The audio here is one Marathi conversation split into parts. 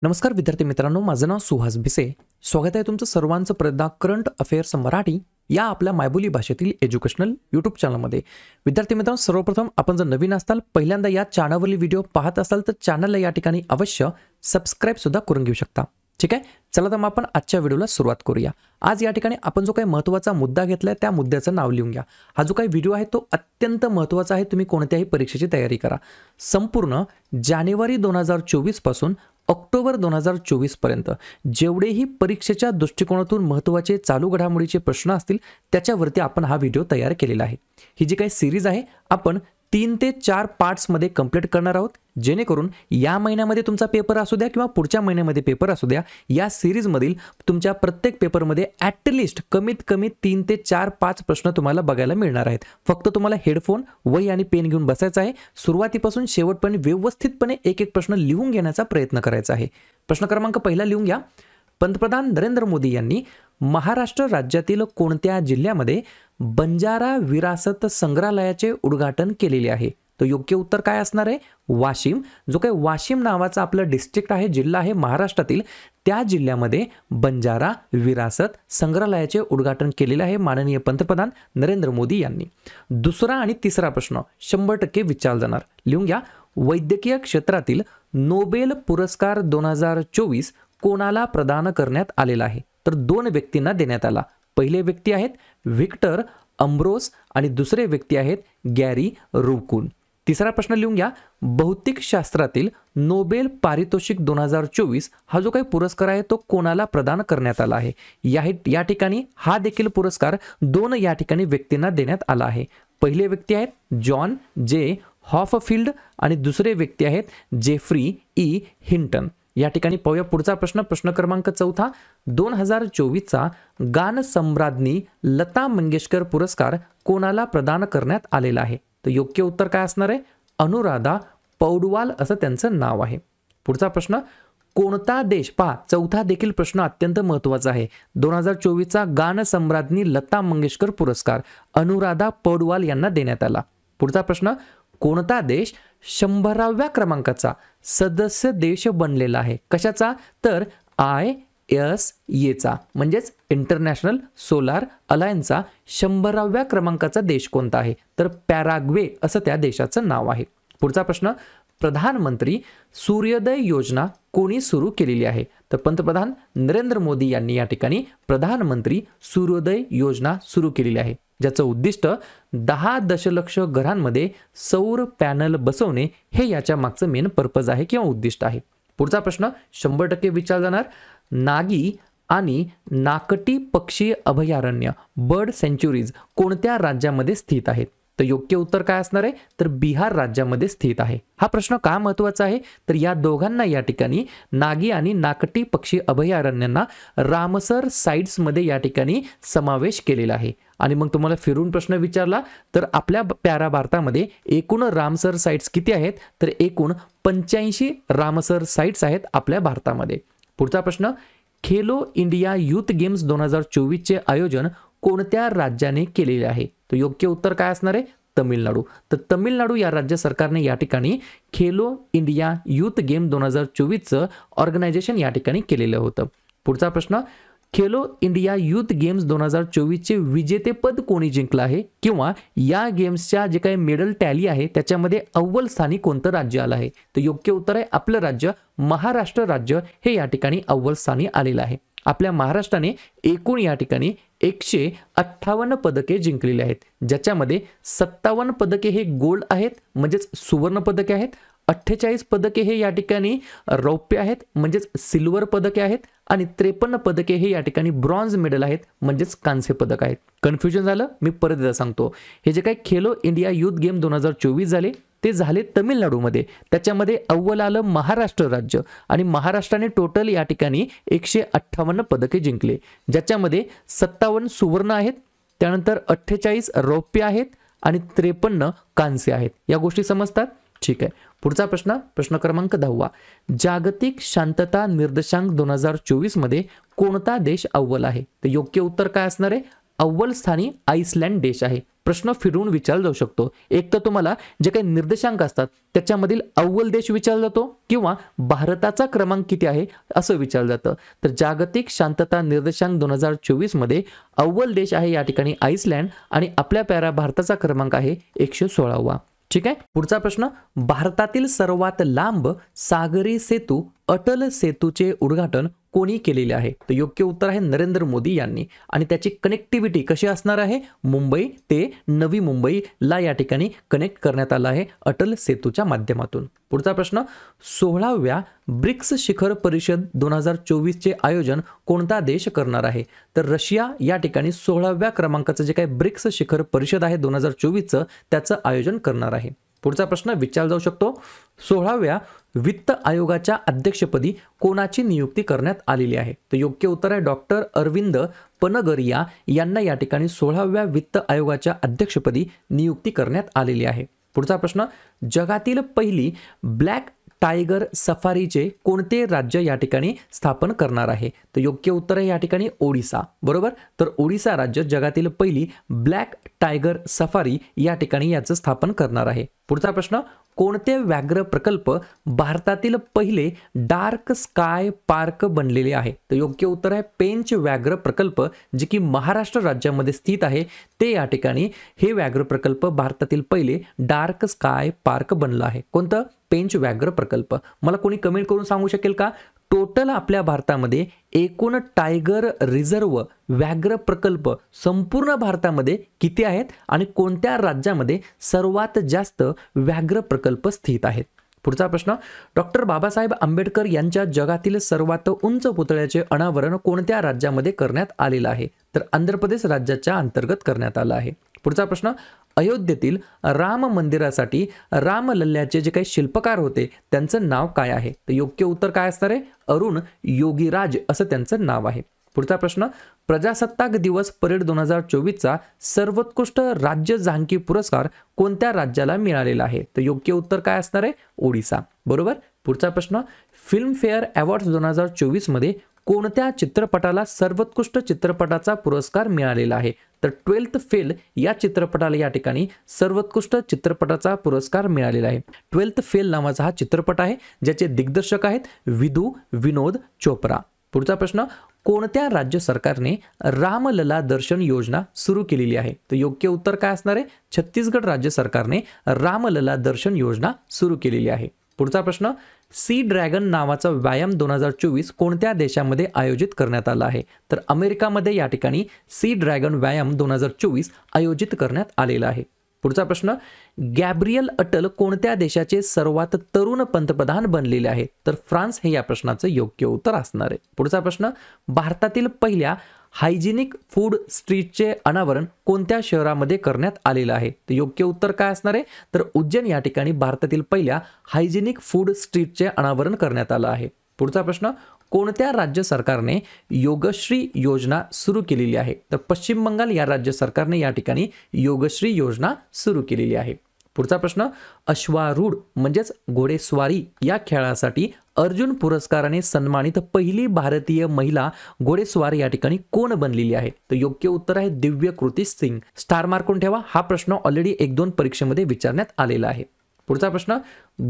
नमस्कार विद्यार्थी मित्रांनो, माझं नाव सुहास भिसे. स्वागत आहे तुमचं सर्वांचं प्रदा करंट अफेअर्स मराठी या आपल्या मायबोली भाषेतील एज्युकेशनल यूट्यूब चॅनलमध्ये. विद्यार्थी मित्रांनो, सर्वप्रथम आपण जर नवीन असाल, पहिल्यांदा या चॅनलवरील व्हिडिओ पाहत असाल तर चॅनलला या ठिकाणी अवश्य सबस्क्राईब सुद्धा करून घेऊ शकता. ठीक आहे, चला तर मग आपण आजच्या व्हिडिओला सुरुवात करूया. आज या ठिकाणी आपण जो काही महत्त्वाचा मुद्दा घेतलाय त्या मुद्द्याचं नाव लिहून घ्या. हा जो काही व्हिडिओ आहे तो अत्यंत महत्त्वाचा आहे. तुम्ही कोणत्याही परीक्षेची तयारी करा. संपूर्ण जानेवारी 2024 पासून ऑक्टोबर 2024 पर्यंत जेवढेही परीक्षेच्या दृष्टिकोनातून महत्त्वाचे चालू घडामोडीचे प्रश्न असतील त्याच्यावरती आपण हा व्हिडिओ तयार केलेला आहे. ही जी काही सिरीज आहे आपण 3 ते 4 पार्ट्समध्ये कंप्लीट करणार आहोत, जेणेकरून या महिन्यामध्ये तुमचा पेपर असू द्या किंवा पुढच्या महिन्यामध्ये पेपर असू द्या, या सिरीजमधील तुमच्या प्रत्येक पेपरमध्ये ॲटलिस्ट कमीत कमी 3 ते 4-5 प्रश्न तुम्हाला बघायला मिळणार आहेत. फक्त तुम्हाला हेडफोन, वही आणि पेन घेऊन बसायचं आहे. सुरुवातीपासून शेवटपर्यंत व्यवस्थितपणे एक एक प्रश्न लिहून घेण्याचा प्रयत्न करायचा आहे. प्रश्न क्रमांक पहिला लिहून घ्या. पंतप्रधान नरेंद्र मोदी यांनी महाराष्ट्र राज्यातील कोणत्या जिल्ह्यामध्ये बंजारा विरासत संग्रहालयाचे उद्घाटन केलेले आहे? तर योग्य उत्तर काय असणार आहे? वाशिम. जो काही वाशिम नावाचा आपलं डिस्ट्रिक्ट आहे, जिल्हा आहे महाराष्ट्रातील, त्या जिल्ह्यामध्ये बंजारा विरासत संग्रहालयाचे उद्घाटन केलेले आहे माननीय पंतप्रधान नरेंद्र मोदी यांनी. दुसरा आणि तिसरा प्रश्न 100% विचारला जाणार. लिहून घ्या. वैद्यकीय क्षेत्रातील नोबेल पुरस्कार 2024 कोणाला प्रदान करण्यात आलेला आहे? तर 2 व्यक्तींना देण्यात आला. पहिले व्यक्ती आहेत व्हिक्टर अम्ब्रोस आणि दुसरे व्यक्ती आहेत गॅरी रुकुन. तिसरा प्रश्न लिहून घ्या. भौतिक शास्त्रातील नोबेल पारितोषिक 2024 हा जो काही पुरस्कार आहे तो कोणाला प्रदान करण्यात आला आहे? या ठिकाणी हा देखील पुरस्कार 2 या ठिकाणी व्यक्तींना देण्यात आला आहे. पहिले व्यक्ती आहेत जॉन जे हॉफफिल्ड आणि दुसरे व्यक्ती आहेत जेफ्री ई हिंटन. या ठिकाणी पाहूया पुढचा प्रश्न. प्रश्न क्रमांक 4 2024चा गान सम्राज्ञी लता मंगेशकर पुरस्कार कोणाला प्रदान करण्यात आलेला आहे? तर योग्य उत्तर काय असणार आहे? अनुराधा पौडवाल असं त्यांचं नाव आहे. पुढचा प्रश्न कोणता देश? पहा, चौथा देखील प्रश्न अत्यंत महत्त्वाचा आहे. 2024चा गान सम्राज्ञी लता मंगेशकर पुरस्कार अनुराधा पौडवाल यांना देण्यात आला. पुढचा प्रश्न कोणता देश 100व्या क्रमांकाचा सदस्य देश बनलेला आहे? कशाचा? तर ISA म्हणजेच इंटरनॅशनल सोलार अलायन्सचा 100व्या क्रमांकाचा देश कोणता आहे? तर पॅराग्वे असं त्या देशाचं नाव आहे. पुढचा प्रश्न प्रधानमंत्री सूर्योदय योजना कोणी सुरू केलेली आहे? तर पंतप्रधान नरेंद्र मोदी यांनी या ठिकाणी प्रधानमंत्री सूर्योदय योजना सुरू केलेली आहे, ज्याचं उद्दिष्ट 10 दशलक्ष घरांमध्ये सौर पॅनल बसवणे हे याच्या मागचं मेन पर्पज आहे किंवा उद्दिष्ट आहे. पुढचा प्रश्न 100% विचारला जाणार. नागी आणि नाकटी पक्षी अभयारण्य बर्ड सँच्युरीज कोणत्या राज्यामध्ये स्थित आहेत? तर योग्य उत्तर काय असणार आहे? तर बिहार राज्यामध्ये स्थित आहे. हा प्रश्न का महत्त्वाचा आहे? तर या दोघांना या ठिकाणी नागी आणि नाकटी पक्षी अभयारण्यांना रामसर साइट्समध्ये या ठिकाणी समावेश केलेला आहे. आणि मग तुम्हाला फिरून प्रश्न विचारला तर आपल्या प्यारा भारतामध्ये एकूण रामसर साइट्स किती आहेत? तर एकूण 85 रामसर साइट्स आहेत आपल्या भारतामध्ये. पुढचा प्रश्न खेलो इंडिया यूथ गेम्स 2024 चे आयोजन कोणत्या राज्याने केलेले आहे? तर योग्य उत्तर काय असणार आहे? तमिळनाडू. तर तमिळनाडू या राज्य सरकारने या ठिकाणी खेलो इंडिया यूथ गेम 2024चं ऑर्गनायझेशन या ठिकाणी केलेलं होतं. पुढचा प्रश्न खेलो इंडिया यूथ गेम्स 2024चे विजेतेपद कोणी जिंकलं आहे? किंवा या गेम्सच्या जे काही मेडल टॅली आहे त्याच्यामध्ये अव्वल स्थानी कोणतं राज्य आलं आहे? तर योग्य उत्तर आहे आपलं राज्य महाराष्ट्र राज्य हे या ठिकाणी अव्वल स्थानी आलेलं आहे. आपल्या महाराष्ट्राने एकूण या ठिकाणी 158 पदके जिंकलेली आहेत, ज्याच्यामध्ये 57 पदके हे गोल्ड आहेत म्हणजेच सुवर्ण पदके आहेत, 48 पदके हे या ठिकाणी रौप्य आहेत म्हणजेच सिल्वर पदके आहेत आणि 53 पदके हे या ठिकाणी ब्रॉन्झ मेडल आहेत म्हणजेच कांस्य पदक आहेत. कन्फ्युजन झालं? मी परत एकदा सांगतो. हे जे काही खेलो इंडिया यूथ गेम 2024 झाले ते झाले तमिळनाडूमध्ये. त्याच्यामध्ये अव्वल आलं महाराष्ट्र राज्य आणि महाराष्ट्राने टोटल या ठिकाणी 158 पदके जिंकले, ज्याच्यामध्ये 57 सुवर्ण आहेत, त्यानंतर 48 रौप्य आहेत आणि 53 कांस्य आहेत. या गोष्टी समजतात? ठीक आहे. पुढचा प्रश्न, प्रश्न क्रमांक 10 जागतिक शांतता निर्देशांक 2024 मध्ये कोणता देश अव्वल आहे? तर योग्य उत्तर काय असणार आहे? अव्वल स्थानी आइसलँड देश आहे. प्रश्न फिरवून विचारला जाऊ शकतो. एक तर तुम्हाला जे काही निर्देशांक असतात त्याच्यामधील अव्वल देश विचारला जातो किंवा भारताचा क्रमांक किती आहे असं विचारलं जातं. तर जागतिक शांतता निर्देशांक 2024 मध्ये अव्वल देश आहे या ठिकाणी आईसलँड आणि आपल्या प्यारा भारताचा क्रमांक आहे 116वा. ठीक आहे. पुढचा प्रश्न, भारतातील सर्वात लांब सागरी सेतू अटल सेतूचे उद्घाटन कोणी केलेले आहे? तर योग्य उत्तर आहे नरेंद्र मोदी यांनी. आणि त्याची कनेक्टिव्हिटी कशी असणार आहे? मुंबई ते नवी मुंबईला या ठिकाणी कनेक्ट करण्यात आलं आहे अटल सेतूच्या माध्यमातून. पुढचा प्रश्न, 16व्या ब्रिक्स शिखर परिषद 2024 चे आयोजन कोणता देश करणार आहे? तर रशिया या ठिकाणी 16व्या क्रमांकाचं जे काही ब्रिक्स शिखर परिषद आहे 2024चं त्याचं आयोजन करणार आहे. पुढचा प्रश्न विचारला जाऊ शकतो, 16व्या वित्त आयोगाच्या अध्यक्षपदी कोणाची नियुक्ती करण्यात आलेली आहे? तर योग्य उत्तर आहे डॉक्टर अरविंद पनगरिया यांना या ठिकाणी 16व्या वित्त आयोगाच्या अध्यक्षपदी नियुक्ती करण्यात आलेली आहे. पुढचा प्रश्न, जगातील पहिली ब्लॅक टायगर सफारीचे कोणते राज्य या ठिकाणी स्थापन करणार आहे? तर योग्य उत्तर आहे या ठिकाणी ओडिसा. बरोबर. तर ओडिसा राज्य जगातील पहिली ब्लॅक टायगर सफारी या ठिकाणी याचं स्थापन करणार आहे. पुढचा प्रश्न, कोणते व्याघ्र प्रकल्प भारतातील पहिले डार्क स्काय पार्क बनलेले आहे? तर योग्य उत्तर आहे पेंच व्याघ्र प्रकल्प, जे की महाराष्ट्र राज्यामध्ये स्थित आहे. ते या ठिकाणी हे व्याघ्र प्रकल्प भारतातील पहिले डार्क स्काय पार्क बनलं आहे. कोणतं? पेंच व्याघ्र प्रकल्प. मला कोणी कमेंट करून सांगू शकेल का टोटल आपल्या भारतामध्ये एकूण टायगर रिझर्व व्याघ्र प्रकल्प संपूर्ण भारतामध्ये किती आहेत आणि कोणत्या राज्यामध्ये सर्वात जास्त व्याघ्र प्रकल्प स्थित आहेत? पुढचा प्रश्न, डॉक्टर बाबासाहेब आंबेडकर यांच्या जगातील सर्वात उंच पुतळ्याचे अनावरण कोणत्या राज्यामध्ये करण्यात आलेलं आहे? तर आंध्र प्रदेश राज्याच्या अंतर्गत करण्यात आलं आहे. पुढचा प्रश्न, अयोध्येतील राम मंदिरासाठी रामलल्ल्याचे जे काही शिल्पकार होते त्यांचं नाव काय आहे? तर योग्य उत्तर काय असणार आहे? अरुण योगीराज असं त्यांचं नाव आहे. पुढचा प्रश्न, प्रजासत्ताक दिवस परेड 2024चा सर्वोत्कृष्ट राज्य झांकी पुरस्कार कोणत्या राज्याला मिळालेला आहे? तर योग्य उत्तर काय असणार आहे? ओडिसा. बरोबर. पुढचा प्रश्न, फिल्मफेअर अवॉर्ड्स 2024 मध्ये कोणत्या चित्रपटाला सर्वोत्कृष्ट चित्रपटाचा पुरस्कार मिळालेला आहे? तर 12th फेल या चित्रपटाला या ठिकाणी सर्वोत्कृष्ट चित्रपटाचा पुरस्कार मिळालेला आहे. 12th फेल नावाचा हा चित्रपट आहे ज्याचे दिग्दर्शक आहेत विधू विनोद चोप्रा. पुढचा प्रश्न, कोणत्या राज्य सरकारने रामलला दर्शन योजना सुरू केलेली आहे? तर योग्य उत्तर काय असणार आहे? छत्तीसगड राज्य सरकारने रामलला दर्शन योजना सुरू केलेली आहे. पुढचा प्रश्न, सी ड्रॅगन नावाचा व्यायाम 2024 कोणत्या देशामध्ये आयोजित करण्यात आला आहे? तर अमेरिकामध्ये या ठिकाणी सी ड्रॅगन व्यायाम 2024 आयोजित करण्यात आलेला आहे. पुढचा प्रश्न, गॅब्रियल अटल कोणत्या देशाचे सर्वात तरुण पंतप्रधान बनलेले आहेत? तर फ्रान्स हे या प्रश्नाचं योग्य उत्तर असणार आहे. पुढचा प्रश्न, भारतातील पहिल्या हायजिनिक फूड स्ट्रीटचे अनावरण कोणत्या शहरामध्ये करण्यात आलेलं आहे? तर योग्य उत्तर काय असणार आहे? तर उज्जैन या ठिकाणी भारतातील पहिल्या हायजिनिक फूड स्ट्रीटचे अनावरण करण्यात आलं आहे. पुढचा प्रश्न, कोणत्या राज्य सरकारने योगश्री योजना सुरू केलेली आहे? तर पश्चिम बंगाल या राज्य सरकारने या ठिकाणी योगश्री योजना सुरू केलेली आहे. पुढचा प्रश्न, अश्वारूढ म्हणजेच घोडेस्वारी या खेळासाठी अर्जुन पुरस्काराने सन्मानित पहिली भारतीय महिला घोडेस्वार या ठिकाणी कोण बनलेली आहे? तर योग्य उत्तर आहे दिव्यकृती सिंग. स्टार मार्कून ठेवा, हा प्रश्न ऑलरेडी 1-2 परीक्षेमध्ये विचारण्यात आलेला आहे. पुढचा प्रश्न,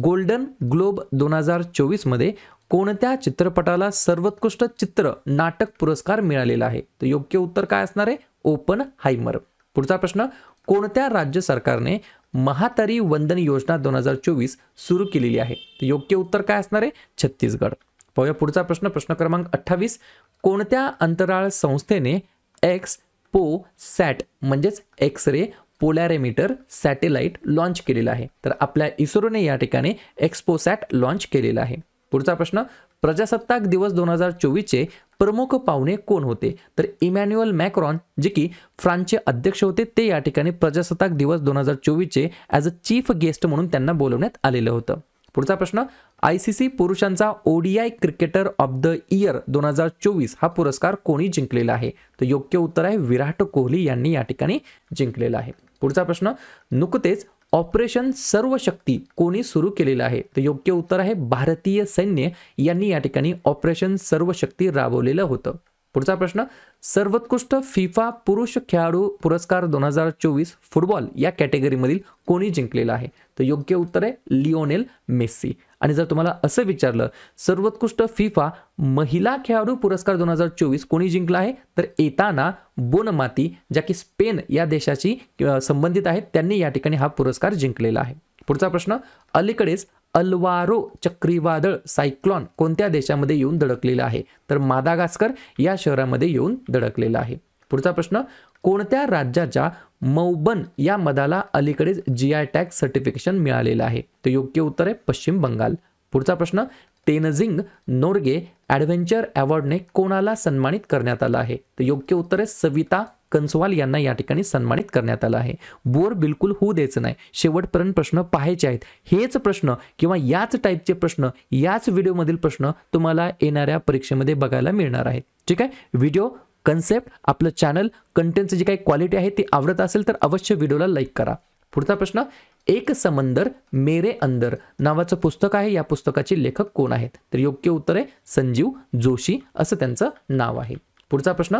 गोल्डन ग्लोब 2024 मध्ये कोणत्या चित्रपटाला सर्वोत्कृष्ट चित्र नाटक पुरस्कार मिळालेला आहे? तर योग्य उत्तर काय असणार आहे? ओपन हायमर. पुढचा प्रश्न, कोणत्या राज्य सरकारने महातारी वंदन योजना 2024 सुरू केलेली आहे? तर योग्य उत्तर काय असणार आहे? छत्तीसगड. पाहूया पुढचा प्रश्न, प्रश्न क्रमांक 28, कोणत्या अंतराळ संस्थेने एक्सपोसॅट म्हणजेच एक्स रे पोलॅरिमीटर सॅटेलाइट लॉन्च केलेला आहे? तर आपल्या इस्रोने या ठिकाणी एक्सपोसॅट लॉन्च केलेला आहे. पुढचा प्रश्न, प्रजासत्ताक दिवस 2024 चे प्रमुख पाहुणे कोण होते? तर इमॅन्युअल मॅक्रॉन जे की फ्रान्सचे अध्यक्ष होते ते या ठिकाणी प्रजासत्ताक दिवस 2024 चे ॲज अ चीफ गेस्ट म्हणून त्यांना बोलवण्यात आलेलं होतं. पुढचा प्रश्न, ICC पुरुषांचा ODI cricketer of the year 2024 हा पुरस्कार कोणी जिंकलेला आहे? तर योग्य उत्तर आहे विराट कोहली यांनी या ठिकाणी जिंकलेला आहे. पुढचा प्रश्न, नुकतेच ऑपरेशन सर्वशक्ती कोणी सुरू केलेलं आहे? तर योग्य उत्तर आहे भारतीय सैन्य यांनी या ठिकाणी ऑपरेशन सर्वशक्ती राबवलेलं होतं. पुढचा प्रश्न, सर्वोत्कृष्ट फिफा पुरुष खेळाडू पुरस्कार 2024 फुटबॉल या कॅटेगरीमधील कोणी जिंकलेला आहे? तर योग्य उत्तर आहे लिओनेल मेस्सी. आणि जर तुम्हाला असं विचारलं सर्वोत्कृष्ट फिफा महिला खेळाडू पुरस्कार 2024 कोणी जिंकला आहे, तर एताना बोनमाती, ज्या की स्पेन या देशाची संबंधित आहेत, त्यांनी या ठिकाणी हा पुरस्कार जिंकलेला आहे. पुढचा प्रश्न, अलीकडेच अल्वारो चक्रीवादळ सायक्लॉन कोणत्या देशामध्ये येऊन धडकलेलं आहे? तर मादागास्कर या शहरामध्ये येऊन धडकलेलं आहे. पुढचा प्रश्न, कोणत्या राज्याच्या मौबन या मधाला अलीकडेच जीआय टॅग सर्टिफिकेशन मिळालेलं आहे? तर योग्य उत्तर आहे पश्चिम बंगाल. पुढचा प्रश्न, तेनझिंग नोर्गे ॲडव्हेंचर अवॉर्डने कोणाला सन्मानित करण्यात आलं आहे? तर योग्य उत्तर आहे सविता कंसवाल यांना या ठिकाणी सन्मानित करण्यात आलं आहे. बोर बिलकुल होऊ द्यायचं नाही, शेवटपर्यंत प्रश्न पाहायचे आहेत. हेच प्रश्न किंवा याच टाईपचे प्रश्न, याच व्हिडिओमधील प्रश्न तुम्हाला येणाऱ्या परीक्षेमध्ये बघायला मिळणार आहेत. ठीक आहे, व्हिडिओ कन्सेप्ट, आपलं चॅनल, कंटेंटची जी काही क्वालिटी आहे ती आवडत असेल तर अवश्य व्हिडिओला लाईक करा. पुढचा प्रश्न, एक समंदर मेरे अंदर नावाचं पुस्तक आहे, या पुस्तकाचे लेखक कोण आहेत? तर योग्य उत्तर आहे संजीव जोशी असं त्यांचं नाव आहे. पुढचा प्रश्न,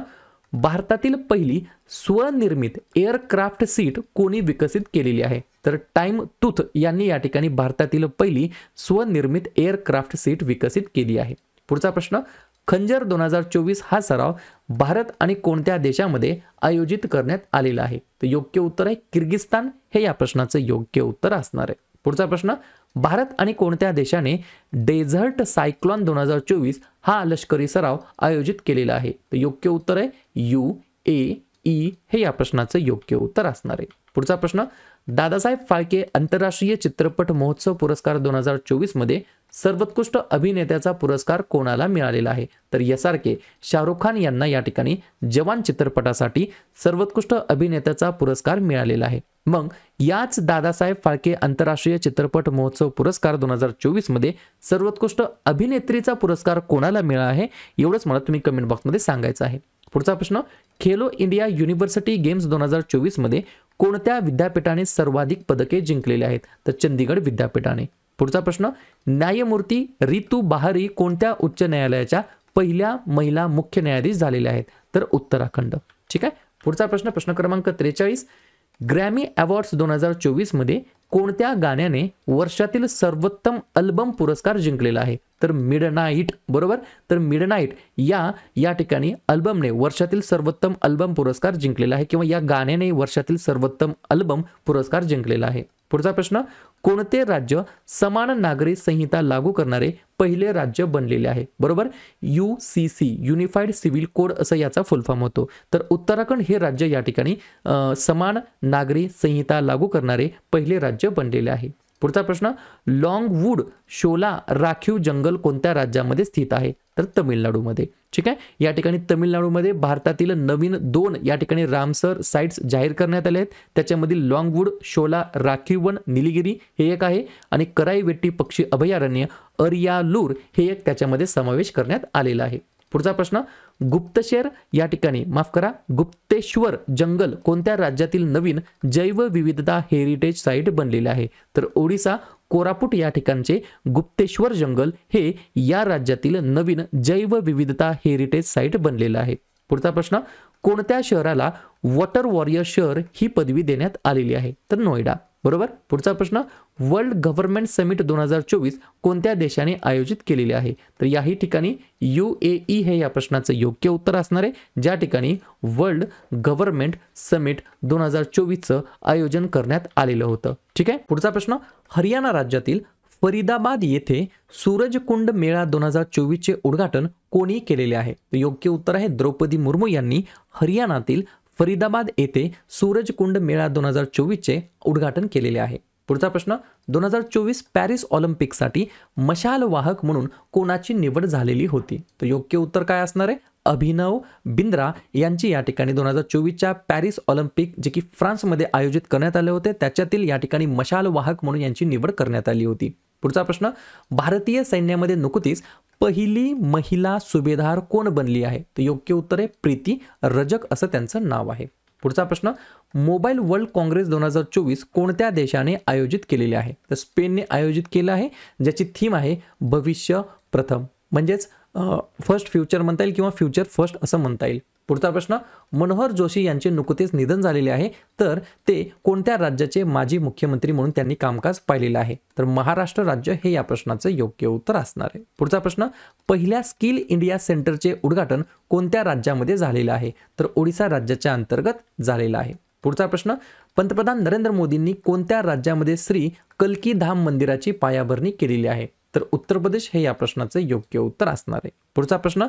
भारतातील पहिली स्वनिर्मित एअरक्राफ्ट सीट कोणी विकसित केलेली आहे? तर टाइम टूथ यांनी या ठिकाणी भारतातील पहिली स्वनिर्मित एअरक्राफ्ट सीट विकसित केली आहे. पुढचा प्रश्न, खंजर 2024 हा सराव भारत आणि कोणत्या देशामध्ये आयोजित करण्यात आलेला आहे? तर योग्य उत्तर आहे किर्गिस्तान, हे या प्रश्नाचं योग्य उत्तर असणार आहे. पुढचा प्रश्न, भारत आणि कोणत्या देशाने डेझर्ट सायक्लॉन 2024 हा लष्करी सराव आयोजित केलेला आहे? तर योग्य उत्तर आहे UAE, हे या प्रश्नाचं योग्य उत्तर असणार आहे. पुढचा प्रश्न, दादासाहेब फाळके आंतरराष्ट्रीय चित्रपट महोत्सव पुरस्कार 2024 मध्ये सर्वोत्कृष्ट अभिनेत्याचा पुरस्कार कोणाला मिळालेला आहे? तर यासारखे शाहरुख खान यांना या ठिकाणी जवान चित्रपटासाठी सर्वोत्कृष्ट अभिनेत्याचा पुरस्कार मिळालेला आहे. मग याच दादासाहेब फाळके आंतरराष्ट्रीय चित्रपट महोत्सव पुरस्कार 2024 मध्ये सर्वोत्कृष्ट अभिनेत्रीचा पुरस्कार कोणाला मिळाला आहे? एवढंच मला तुम्ही कमेंट बॉक्समध्ये सांगायचं आहे. पुढचा प्रश्न, खेलो इंडिया युनिव्हर्सिटी गेम्स 2024 मध्ये कोणत्या विद्यापीठाने सर्वाधिक पदके जिंकलेली आहेत? तर चंदीगड विद्यापीठाने. पुढचा प्रश्न, न्यायमूर्ती रितू बहारी कोणत्या उच्च न्यायालयाच्या पहिल्या महिला मुख्य न्यायाधीश झालेल्या आहेत? तर उत्तराखंड. ठीक आहे, पुढचा प्रश्न, प्रश्न क्रमांक 43, ग्रॅमी अवॉर्ड्स 2024 मध्ये कोणत्या गाण्याने वर्षातील सर्वोत्तम अल्बम पुरस्कार जिंकलेला आहे? तर मिडनाईट. बरोबर, तर मिडनाईट या ठिकाणी अल्बमने वर्षातील सर्वोत्तम अल्बम पुरस्कार जिंकलेला आहे, किंवा या गाण्याने वर्षातील सर्वोत्तम अल्बम पुरस्कार जिंकलेला आहे. पुढचा प्रश्न, कोणते राज्य समान नागरी संहिता लागू करणारे पहिले राज्य बनलेले आहे? बरोबर, UCC युनिफाईड सिव्हिल कोड असं याचा फुल फॉर्म होतो. तर उत्तराखंड हे राज्य या ठिकाणी समान नागरी संहिता लागू करणारे पहिले राज्य बनलेले आहे. पुढचा प्रश्न, लॉंगवूड शोला राखीव जंगल कोणत्या राज्यामध्ये स्थित आहे? तर तमिळनाडूमध्ये. ठीक आहे, या ठिकाणी तमिळनाडूमध्ये भारतातील नवीन 2 या ठिकाणी रामसर साइट्स जाहीर करण्यात आले आहेत. त्याच्यामधील लॉंगवूड शोला राखीव वन निलगिरी हे एक आहे, आणि कराईवेट्टी पक्षी अभयारण्य अरियालूर हे एक त्याच्यामध्ये समावेश करण्यात आलेला आहे. पुढचा प्रश्न, गुप्तशेर या ठिकाणी गुप्तेश्वर जंगल कोणत्या राज्यातील नवीन जैवविविधता हेरिटेज साईट बनलेले आहे? तर ओडिसा कोरापुट या ठिकाणचे गुप्तेश्वर जंगल हे या राज्यातील नवीन जैवविविधता हेरिटेज साईट बनलेलं आहे. पुढचा प्रश्न, कोणत्या शहराला वॉटर वॉरियर शहर ही पदवी देण्यात आलेली आहे? तर नोएडा. बरोबर. पुढचा प्रश्न, वर्ल्ड गव्हर्नमेंट समिट 2024 कोणत्या देशाने आयोजित केलेले आहे? तर याही ठिकाणी UAE हे या प्रश्नाचं योग्य उत्तर असणार आहे, ज्या ठिकाणी वर्ल्ड गव्हर्नमेंट समिट 2024चं आयोजन करण्यात आलेलं होतं. ठीक आहे. पुढचा प्रश्न, हरियाणा राज्यातील फरीदाबाद येथे सूरजकुंड मेळा 2024 चे उद्घाटन कोणी केलेले आहे? तर योग्य उत्तर आहे द्रौपदी मुर्मू यांनी हरियाणातील फरीदाबाद येथे सूरजकुंड मेळा 2024 चे उद्घाटन केलेले आहे. पुढचा प्रश्न, 2024 पॅरिस ऑलिम्पिकसाठी मशाल वाहक म्हणून कोणाची निवड झालेली होती? तर योग्य उत्तर काय असणार आहे? अभिनव बिंद्रा यांची या ठिकाणी 2024च्या पॅरिस ऑलिम्पिक जे की फ्रान्समध्ये आयोजित करण्यात आले होते त्याच्यातील या ठिकाणी मशाल वाहक म्हणून यांची निवड करण्यात आली होती. पुढचा प्रश्न, भारतीय सैन्यामध्ये नुकतीच पहिली महिला सुभेदार कोण बनली आहे? तर योग्य उत्तर आहे प्रीती रजक असं त्यांचं नाव आहे. पुढचा प्रश्न, मोबाईल वर्ल्ड काँग्रेस 2024 कोणत्या देशाने आयोजित केलेले आहे? तर स्पेनने आयोजित केलं आहे, ज्याची थीम आहे भविष्य प्रथम. म्हणजेच फर्स्ट फ्युचर म्हणता येईल किंवा फ्युचर फर्स्ट असं म्हणता येईल. पुढचा प्रश्न, मनोहर जोशी यांचे नुकतेच निधन झालेले आहे, तर ते कोणत्या राज्याचे माजी मुख्यमंत्री म्हणून त्यांनी कामकाज पाहिलेलं आहे? तर महाराष्ट्र राज्य हे या प्रश्नाचं योग्य उत्तर असणार आहे. पुढचा प्रश्न, पहिल्या स्किल इंडिया सेंटरचे उद्घाटन कोणत्या राज्यामध्ये झालेलं आहे? तर ओडिशा राज्याच्या अंतर्गत झालेलं आहे. पुढचा प्रश्न, पंतप्रधान नरेंद्र मोदींनी कोणत्या राज्यामध्ये श्री कल्की धाम मंदिराची पायाभरणी केलेली आहे? तर उत्तर प्रदेश हे या प्रश्नाचं योग्य उत्तर असणार आहे. पुढचा प्रश्न,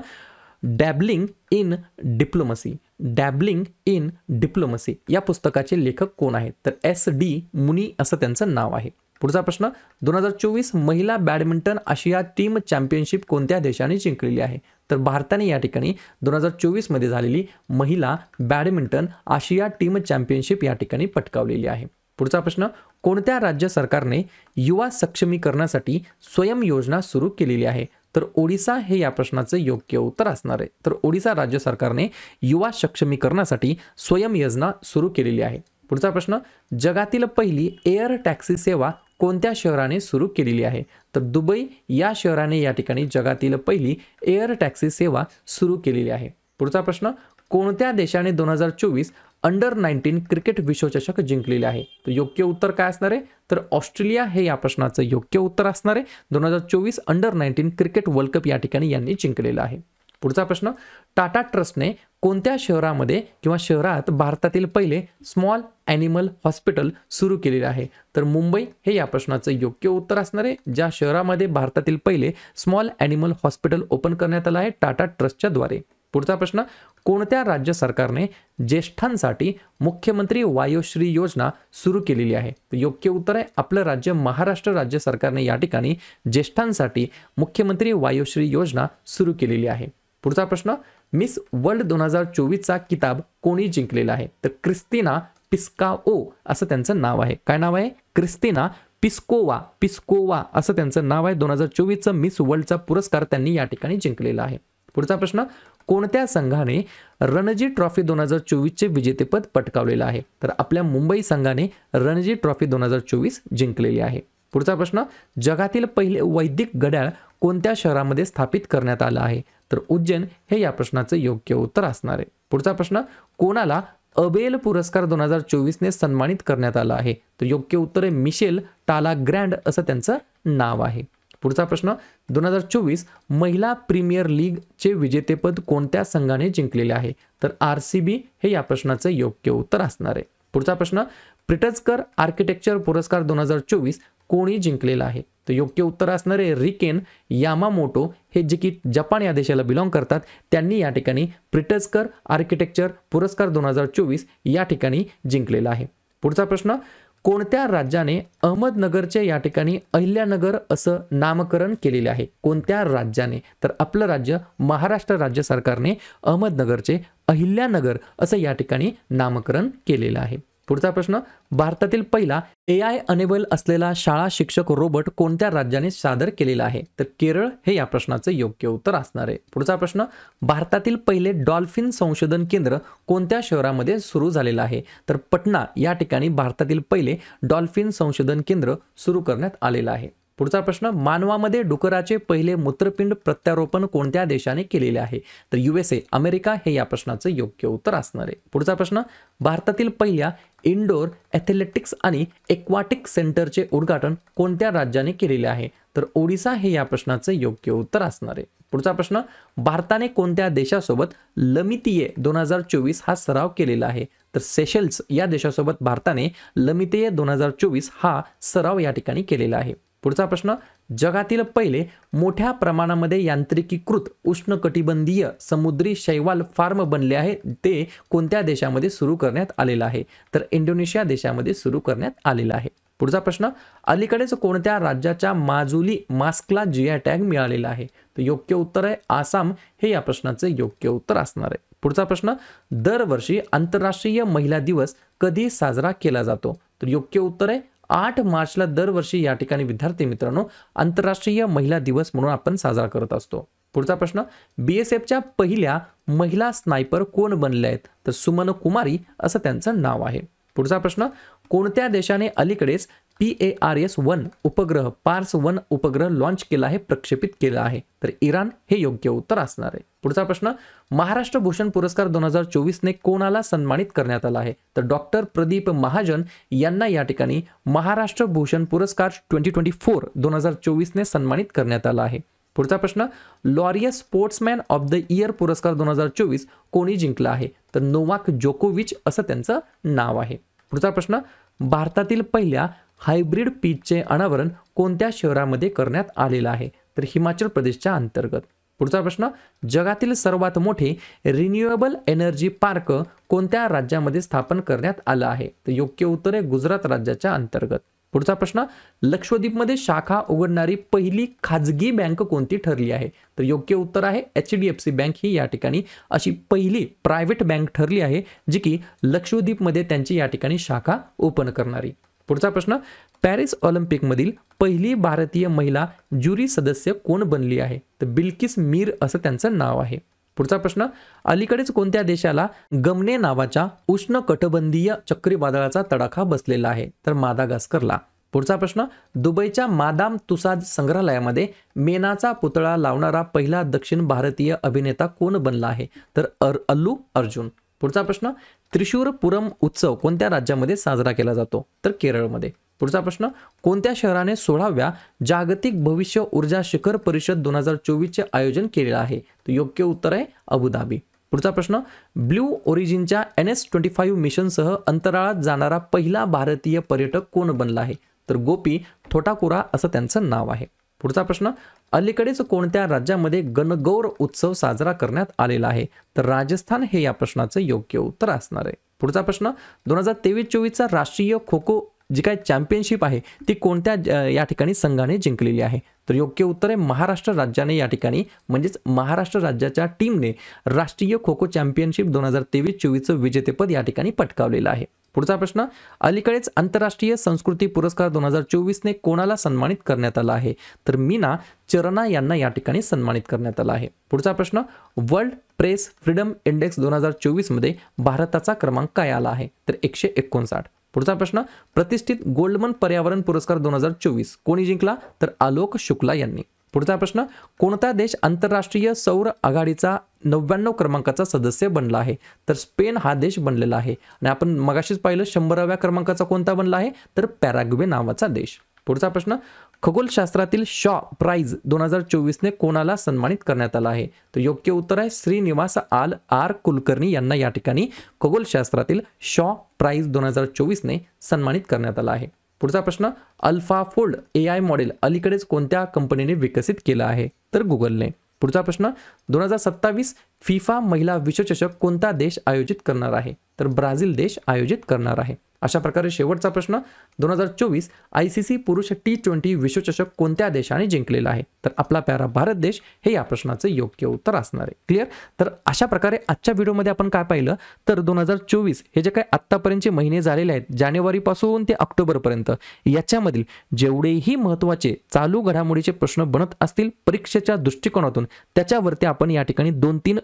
डॅबलिंग इन डिप्लोमसी, डॅबलिंग इन डिप्लोमसी या पुस्तकाचे लेखक कोण आहेत? तर SD मुनी असं त्यांचं नाव आहे. पुढचा प्रश्न, 2024 महिला बॅडमिंटन आशिया टीम चॅम्पियनशिप कोणत्या देशाने जिंकलेली आहे? तर भारताने या ठिकाणी 2024 मध्ये झालेली महिला बॅडमिंटन आशिया टीम चॅम्पियनशिप या ठिकाणी पटकावलेली आहे. पुढचा प्रश्न, कोणत्या राज्य सरकारने युवा सक्षमीकरणासाठी स्वयं योजना सुरू केलेली आहे? तर ओडिशा हे या प्रश्नाचं योग्य उत्तर असणार आहे. तर ओडिशा राज्य सरकारने युवा सक्षमीकरणासाठी स्वयं योजना सुरू केलेली आहे. पुढचा प्रश्न, जगातील पहिली एअर टॅक्सी सेवा कोणत्या शहराने सुरू केलेली आहे? तर दुबई या शहराने या ठिकाणी जगातील पहिली एअर टॅक्सी सेवा सुरू केलेली आहे. पुढचा प्रश्न, कोणत्या देशाने 2024 अंडर-19 क्रिकेट विश्वचषक जिंकलेले आहे? तर योग्य उत्तर काय असणार आहे? तर ऑस्ट्रेलिया हे या प्रश्नाचं योग्य उत्तर असणार आहे. 2024 अंडर-19 क्रिकेट वर्ल्ड कप या ठिकाणी यांनी जिंकलेला आहे. पुढचा प्रश्न, टाटा ट्रस्टने कोणत्या शहरामध्ये किंवा शहरात भारतातील पहिले स्मॉल ॲनिमल हॉस्पिटल सुरू केलेले आहे? तर मुंबई हे या प्रश्नाचं योग्य उत्तर असणार आहे. ज्या शहरामध्ये भारतातील पहिले स्मॉल ॲनिमल हॉस्पिटल ओपन करण्यात आलं आहे टाटा ट्रस्टच्या द्वारे. पुढचा प्रश्न, कोणत्या राज्य सरकारने ज्येष्ठांसाठी मुख्यमंत्री वायोश्री योजना सुरू केलेली आहे? योग्य उत्तर आहे आपलं राज्य महाराष्ट्र राज्य सरकारने या ठिकाणी ज्येष्ठांसाठी मुख्यमंत्री वायोश्री योजना सुरू केलेली आहे. पुढचा प्रश्न, मिस वर्ल्ड 2024चा किताब कोणी जिंकलेला आहे? तर क्रिस्तिना पिस्काओ असं त्यांचं नाव आहे. काय नाव आहे? क्रिस्तिना पिस्कोवा असं त्यांचं नाव आहे. 2024चा मिस वर्ल्डचा पुरस्कार त्यांनी या ठिकाणी जिंकलेला आहे. पुढचा प्रश्न, कोणत्या संघाने रणजी ट्रॉफी 2024चे विजेतेपद पटकावलेलं आहे? तर आपल्या मुंबई संघाने रणजी ट्रॉफी 2024 जिंकलेली आहे. पुढचा प्रश्न, जगातील पहिले वैदिक घड्याळ कोणत्या शहरामध्ये स्थापित करण्यात आलं आहे? तर उज्जैन हे या प्रश्नाचं योग्य उत्तर असणार आहे. पुढचा प्रश्न, कोणाला अबेल पुरस्कार 2024ने सन्मानित करण्यात आला आहे? तर योग्य उत्तर आहे मिशेल टालाग्रँड असं त्यांचं नाव आहे. पुढचा प्रश्न, 2024 महिला प्रीमियर लीगचे विजेतेपद कोणत्या संघाने जिंकलेले आहे? तर RCB हे या प्रश्नाचं योग्य उत्तर असणार आहे. पुढचा प्रश्न, प्रिट्झकर आर्किटेक्चर पुरस्कार 2024 कोणी जिंकलेला आहे? तर योग्य उत्तर असणार आहे रिकेन यामामोटो हे जे की जपान या देशाला बिलॉंग करतात त्यांनी या ठिकाणी प्रिट्झकर आर्किटेक्चर पुरस्कार 2024 या ठिकाणी जिंकलेला आहे. पुढचा प्रश्न, कोणत्या राज्याने अहमदनगरचे या ठिकाणी अहिल्यानगर असं नामकरण केलेले आहे? कोणत्या राज्याने? तर आपलं राज्य महाराष्ट्र राज्य सरकारने अहमदनगरचे अहिल्यानगर असं या ठिकाणी नामकरण केलेलं आहे. पुढचा प्रश्न, भारतातील पहिला AI अनेबल असलेला शाळा शिक्षक रोबोट कोणत्या राज्याने सादर केलेला आहे? तर केरळ हे या प्रश्नाचं योग्य उत्तर असणार आहे. पुढचा प्रश्न, भारतातील पहिले डॉल्फिन संशोधन केंद्र कोणत्या शहरामध्ये सुरू झालेलं आहे? तर पटना या ठिकाणी भारतातील पहिले डॉल्फिन संशोधन केंद्र सुरू करण्यात आलेलं आहे. पुढचा प्रश्न, मानवामध्ये डुकराचे पहिले मूत्रपिंड प्रत्यारोपण कोणत्या देशाने केलेले आहे? तर USA अमेरिका हे या प्रश्नाचं योग्य उत्तर असणार आहे. पुढचा प्रश्न, भारतातील पहिल्या इंडोर ॲथलेटिक्स आणि एक्वाटिक सेंटरचे उद्घाटन कोणत्या राज्याने केलेले आहे? तर ओडिशा हे या प्रश्नाचं योग्य उत्तर असणार आहे. पुढचा प्रश्न, भारताने कोणत्या देशासोबत लमितीये 2024 हा सराव केलेला आहे? तर सेशल्स या देशासोबत भारताने लमितीये 2024 हा सराव या ठिकाणी केलेला आहे. पुढचा प्रश्न, जगातील पहिले मोठ्या प्रमाणामध्ये यांत्रिकीकृत उष्णकटिबंधीय समुद्री शैवाल फार्म बनले आहे ते कोणत्या देशामध्ये सुरू करण्यात आलेलं आहे? तर इंडोनेशिया देशामध्ये सुरू करण्यात आलेलं आहे. पुढचा प्रश्न, अलीकडेच कोणत्या राज्याच्या माजुली मास्कला GI टॅग मिळालेला आहे? तर योग्य उत्तर आहे आसाम हे या प्रश्नाचं योग्य उत्तर असणार आहे. पुढचा प्रश्न, दरवर्षी आंतरराष्ट्रीय महिला दिवस कधी साजरा केला जातो? तर योग्य उत्तर आहे 8 मार्चला दरवर्षी या ठिकाणी विद्यार्थी मित्रांनो आंतरराष्ट्रीय महिला दिवस म्हणून आपण साजरा करत असतो. पुढचा प्रश्न, BSFच्या पहिल्या महिला स्नायपर कोण बनल्या आहेत? तर सुमन कुमारी असं त्यांचं नाव आहे. पुढचा प्रश्न, कोणत्या देशाने अलीकडेच PARS-1 उपग्रह पार्स-1 उपग्रह लॉन्च केला आहे, प्रक्षेपित केला आहे? तर इराण हे योग्य उत्तर असणार आहे. पुढचा प्रश्न, महाराष्ट्र भूषण पुरस्कार 2024 ने कोणाला सन्मानित करण्यात आला आहे? तर डॉक्टर प्रदीप महाजन यांना या ठिकाणी महाराष्ट्र भूषण पुरस्कार 2024 ने सन्मानित करण्यात आला आहे. पुढचा प्रश्न, Laureus sportsman of the year पुरस्कार 2024 कोणी जिंकला आहे? तर नोवाक जोकोविच असं त्यांचं नाव आहे. पुढचा प्रश्न, भारतातील पहिल्या हायब्रिड पीचचे अनावरण कोणत्या शहरामध्ये करण्यात आलेलं आहे? तर हिमाचल प्रदेशच्या अंतर्गत. पुढचा प्रश्न, जगातील सर्वात मोठे रिन्युएबल एनर्जी पार्क कोणत्या राज्यामध्ये स्थापन करण्यात आलं आहे? तर योग्य उत्तर आहे गुजरात राज्याच्या अंतर्गत. पुढचा प्रश्न, लक्षद्वीपमध्ये शाखा उघडणारी पहिली खाजगी बँक कोणती ठरली आहे? तर योग्य उत्तर आहे HDFC बँक ही या ठिकाणी अशी पहिली प्रायव्हेट बँक ठरली आहे जी की लक्षद्वीपमध्ये त्यांची या ठिकाणी शाखा ओपन करणारी. पुढचा प्रश्न, पॅरिस ऑलिम्पिकमधील पहिली भारतीय महिला ज्युरी सदस्य कोण बनली आहे? तर बिल्किस मीर असं त्यांचं नाव आहे. पुढचा प्रश्न, अलीकडेच कोणत्या देशाला गमने नावाच्या उष्णकटिबंधीय चक्रीवादळाचा तडाखा बसलेला आहे? तर मादागास्करला. पुढचा प्रश्न, दुबईच्या मादाम तुसाद संग्रहालयामध्ये मेनाचा पुतळा लावणारा पहिला दक्षिण भारतीय अभिनेता कोण बनला आहे? तर अल्लू अर्जुन. पुढचा प्रश्न, त्रिशूरपुरम उत्सव कोणत्या राज्यामध्ये साजरा केला जातो? तर केरळमध्ये. पुढचा प्रश्न, कोणत्या शहराने 16व्या जागतिक भविष्य ऊर्जा शिखर परिषद 2024 चे आयोजन केलेलं आहे? तर योग्य उत्तर आहे अबुधाबी. पुढचा प्रश्न, ब्ल्यू ओरिजिनच्या NS-25 मिशनसह अंतराळात जाणारा पहिला भारतीय पर्यटक कोण बनला आहे? तर गोपी थोटाकुरा असं त्यांचं नाव आहे. पुढचा प्रश्न, अलीकडेच कोणत्या राज्यामध्ये गणगौर उत्सव साजरा करण्यात आलेला आहे? तर राजस्थान हे या प्रश्नाचं योग्य उत्तर असणार आहे. पुढचा प्रश्न, 2023-24 राष्ट्रीय खो खो जी काय चॅम्पियनशिप आहे ती कोणत्या या ठिकाणी संघाने जिंकलेली आहे? तर योग्य उत्तर आहे महाराष्ट्र राज्याने या ठिकाणी म्हणजेच महाराष्ट्र राज्याच्या टीमने राष्ट्रीय खो खो चॅम्पियनशिप 2023-24 विजेतेपद या ठिकाणी पटकावलेलं आहे. पुढचा प्रश्न, अलीकडेच आंतरराष्ट्रीय संस्कृती पुरस्कार 2024 ने कोणाला सन्मानित करण्यात आला आहे? तर मीना चरणा यांना या ठिकाणी सन्मानित करण्यात आला आहे. पुढचा प्रश्न, वर्ल्ड प्रेस फ्रीडम इंडेक्स 2024 मध्ये भारताचा क्रमांक काय आला आहे? तर 159. पुढचा प्रश्न, प्रतिष्ठित गोल्डमन पर्यावरण पुरस्कार 2024 कोणी जिंकला? तर आलोक शुक्ला यांनी. पुढचा प्रश्न, कोणता देश आंतरराष्ट्रीय सौर आघाडीचा 99 क्रमांकाचा सदस्य बनला आहे? तर स्पेन हा देश बनलेला आहे. आणि आपण मगाशीच पाहिलं 100व्या क्रमांकाचा कोणता बनला आहे? तर पॅराग्वे नावाचा देश. पुढचा प्रश्न, खगोलशास्त्रातील शॉ प्राइज 2024 ने कोणाला सन्मानित करण्यात आला आहे? तर योग्य उत्तर आहे श्रीनिवास आर कुलकर्णी यांना या ठिकाणी खगोलशास्त्रातील शॉ प्राइज 2024 ने सन्मानित करण्यात आला आहे. पुढचा प्रश्न, अल्फाफोल्ड AI मॉडेल अलीकडेच कोणत्या कंपनीने विकसित केला आहे? तर गुगलने. पुढचा प्रश्न, 2027 फिफा महिला विश्वचषक कोणता देश आयोजित करणार आहे? तर ब्राझील देश आयोजित करणार आहे. अशा प्रकारे शेवटचा प्रश्न, 2024 ICC पुरुष T20 विश्वचषक कोणत्या देशाने जिंकलेला आहे? तर आपला प्यारा भारत देश हे या प्रश्नाचं योग्य उत्तर असणार आहे. क्लिअर? तर अशा प्रकारे आजच्या व्हिडिओमध्ये आपण काय पाहिलं तर 2024 हे जे काही आत्तापर्यंतचे महिने झालेले आहेत जानेवारीपासून ते ऑक्टोबरपर्यंत याच्यामधील जेवढेही महत्त्वाचे चालू घडामोडीचे प्रश्न बनत असतील परीक्षेच्या दृष्टिकोनातून त्याच्यावरती आपण या ठिकाणी 2-3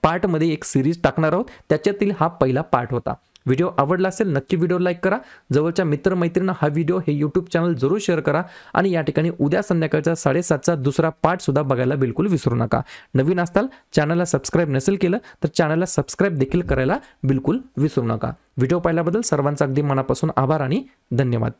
पार्टमध्ये एक सिरीज टाकणार आहोत. त्याच्यातील हा पहिला पार्ट होता. व्हिडिओ आवडला असेल नक्की व्हिडिओ लाईक करा. जवळच्या मित्रमैत्रिणींना हा व्हिडिओ हे यूट्यूब चॅनल जरूर शेअर करा आणि या ठिकाणी उद्या संध्याकाळचा 7:30चा दुसरा पार्ट सुद्धा बघायला बिलकुल विसरू नका. नवीन असताल चॅनलला सबस्क्राईब नसेल केलं तर चॅनलला सबस्क्राईब देखील करायला बिलकुल विसरू नका. व्हिडिओ पाहिल्याबद्दल सर्वांचा अगदी मनापासून आभार आणि धन्यवाद.